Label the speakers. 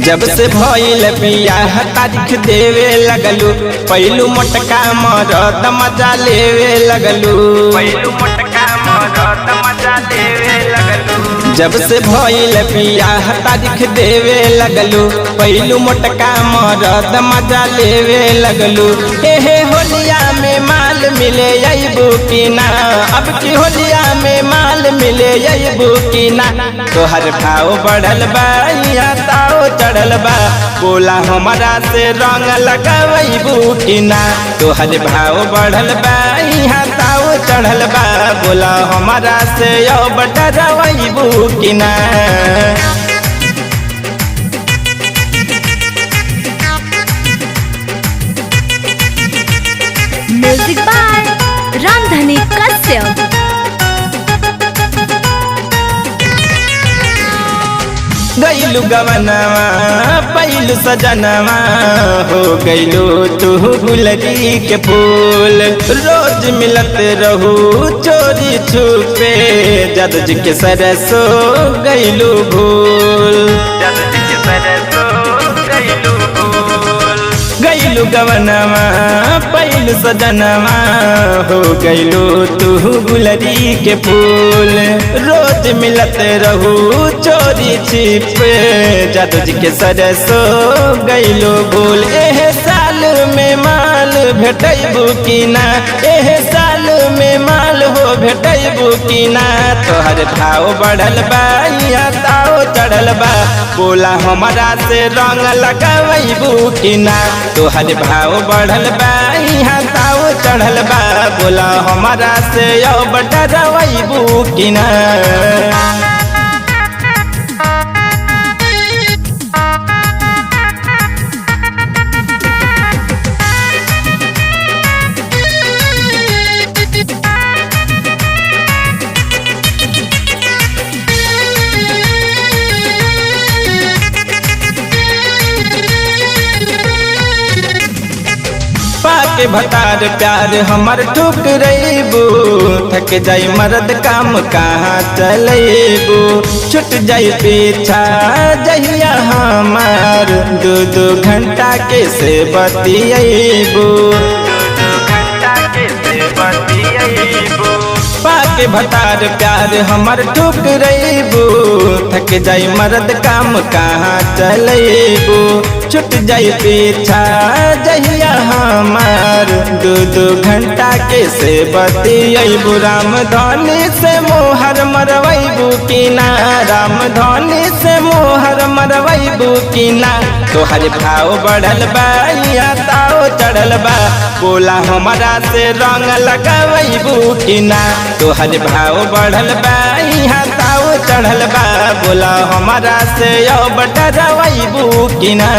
Speaker 1: जब से भइल बियाह तारीख देवे लगलू, पहलू मोटका मरद मजा लेवे लगलू। जब से भइल बियाह तारीख देवे लगलू, पहलू मोटका मरद मजा लेवे लगलू। एहे होलिया में माल मिले अइबू की ना, अब की होलिया में माल मिले अइबू की ना। तोहर भाव बढ़ल बा या ताव चढ़ल बा, बोला हमरा से रंग लगावैबू की ना। तोहर भाव बढ़ल बा या ताव चढ़ल बा, बोला हमरा से अब डरवैबू की ना।
Speaker 2: Music by Ramdhani Kashyap.
Speaker 1: गैलू गवनवा पैलू सजनवा, हो गैलू तू गुलरी के फूल। रोज मिलत रहू चोरी छुपे, जदज के सरसो गैलू भूल। गैलू गवनवा पैलू सजनवा, हो गैलू तू गुलरी के फूल। रोज मिलत रहू चोरी छिपे, जदज के सरसो गैलू भूल। एह साल में माल भेटैबू की ना, एह साल में माल हो भेटैबू की ना। तोहर भाव बढ़ल बा या ताव चढ़ल बा, बोला हमरा से रंग लगावैबू की ना। तोहर भाव बढ़ल बा या ताव चढ़ल बा, बोला हमरा से अब डरवैबू की ना। पाके भतार प्यार हमर ठुकरैबू, थक जाई मर्द काम कहाँ चलैबू। छुट जाई पीछा जहिया हमार, दू घंटा के से बतियैबू। पाके भतार प्यार हमर ठुकरैबू, थक जाई मर्द काम कहाँ चलैबू। छुट जाई पीछा जहिया हमार, दू घंटा के से बतियैबू। रामधनी से मोहर मरवैबू की ना, रामधनी से मोहर मरवैबू की ना। तोहर भाव बढ़ल बा या ताव चढ़ल बा, बोला हमरा से रंग लगावैबू की ना। तोहर भाव बढ़ल बा या ताव चढ़ल बा, बोला हमरा से अब डरवैबू की ना।